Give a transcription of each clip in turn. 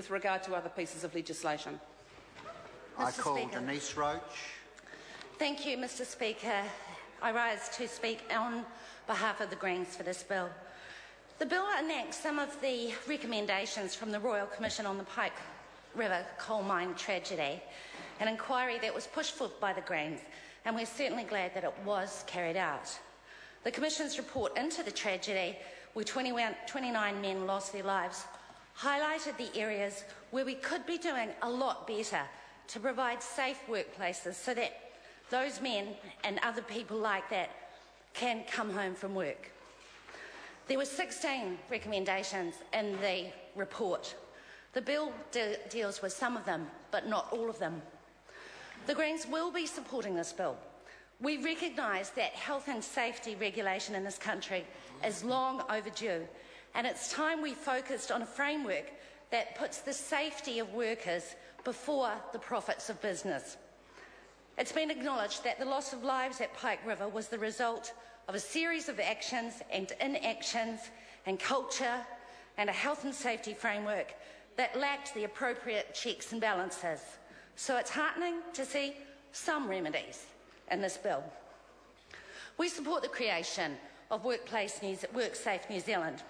with regard to other pieces of legislation. I call Denise Roach. Thank you, Mr Speaker. I rise to speak on behalf of the Greens for this bill. The bill enacts some of the recommendations from the Royal Commission on the Pike River coal mine tragedy, an inquiry that was pushed forth by the Greens, and we're certainly glad that it was carried out. The Commission's report into the tragedy, where 29 men lost their lives, highlighted the areas where we could be doing a lot better to provide safe workplaces so that those men and other people like that can come home from work. There were 16 recommendations in the report. The bill deals with some of them, but not all of them. The Greens will be supporting this bill. We recognise that health and safety regulation in this country is long overdue, and it's time we focused on a framework that puts the safety of workers before the profits of business. It's been acknowledged that the loss of lives at Pike River was the result of a series of actions and inactions and culture and a health and safety framework that lacked the appropriate checks and balances. So it's heartening to see some remedies in this bill. We support the creation of WorkSafe New Zealand.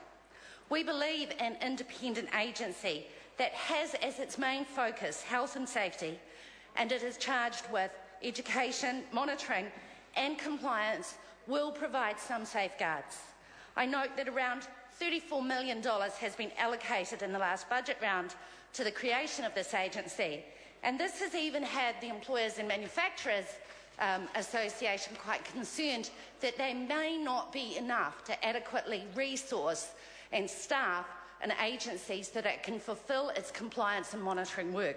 We believe an independent agency that has as its main focus health and safety, and it is charged with education, monitoring and compliance will provide some safeguards. I note that around $34 million has been allocated in the last budget round to the creation of this agency, and this has even had the Employers and Manufacturers Association quite concerned that there may not be enough to adequately resource and staff an agency so that it can fulfil its compliance and monitoring work.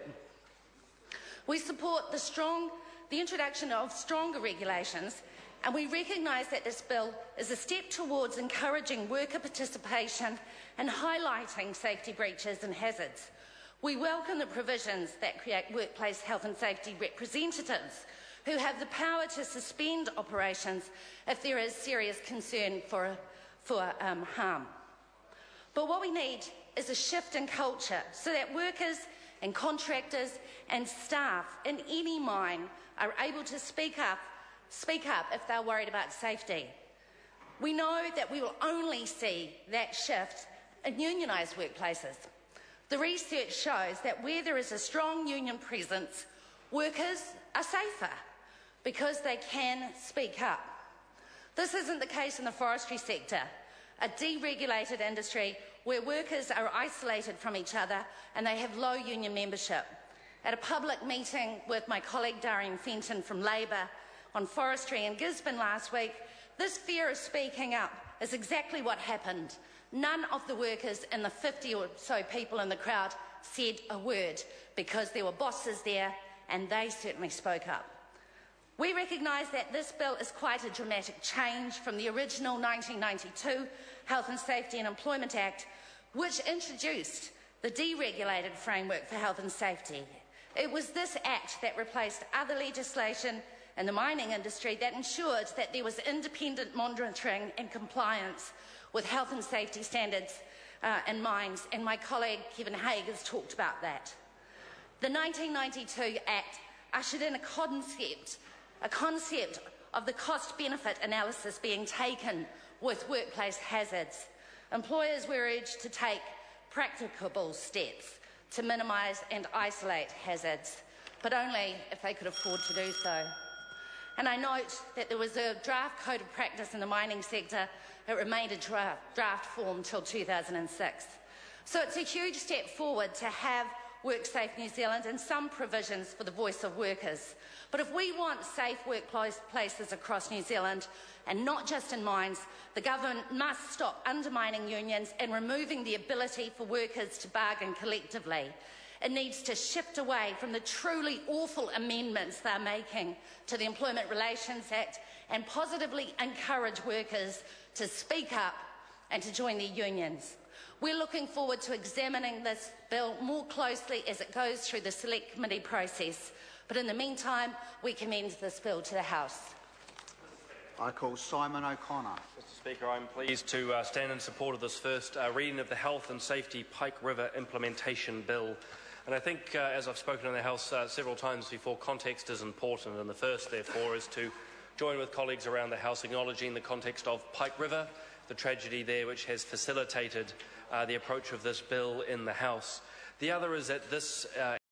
We support the introduction of stronger regulations, and we recognise that this bill is a step towards encouraging worker participation and highlighting safety breaches and hazards. We welcome the provisions that create workplace health and safety representatives who have the power to suspend operations if there is serious concern for harm. But what we need is a shift in culture so that workers and contractors and staff in any mine are able to speak up if they're worried about safety. We know that we will only see that shift in unionised workplaces. The research shows that where there is a strong union presence, workers are safer because they can speak up. This isn't the case in the forestry sector, a deregulated industry where workers are isolated from each other and they have low union membership. At a public meeting with my colleague Darian Fenton from Labour on forestry in Gisborne last week, this fear of speaking up is exactly what happened. None of the workers and the 50 or so people in the crowd said a word because there were bosses there and they certainly spoke up. We recognise that this bill is quite a dramatic change from the original 1992 Health and Safety and Employment Act, which introduced the deregulated framework for health and safety. It was this act that replaced other legislation in the mining industry that ensured that there was independent monitoring and compliance with health and safety standards in mines, and my colleague Kevin Haig has talked about that. The 1992 Act ushered in a concept of the cost-benefit analysis being taken with workplace hazards. Employers were urged to take practicable steps to minimise and isolate hazards, but only if they could afford to do so. And I note that there was a draft code of practice in the mining sector that remained a draft form till 2006. So it's a huge step forward to have WorkSafe New Zealand and some provisions for the voice of workers. But if we want safe workplaces across New Zealand, and not just in mines, the government must stop undermining unions and removing the ability for workers to bargain collectively. It needs to shift away from the truly awful amendments they're making to the Employment Relations Act and positively encourage workers to speak up and to join their unions. We're looking forward to examining this bill more closely as it goes through the Select Committee process. But in the meantime, we commend this bill to the House. I call Simon O'Connor. Mr Speaker, I'm pleased to stand in support of this first reading of the Health and Safety Pike River Implementation Bill. And I think, as I've spoken in the House several times before, context is important, and the first, therefore, is to join with colleagues around the House acknowledging the context of Pike River, the tragedy there which has facilitated the approach of this bill in the House. The other is that this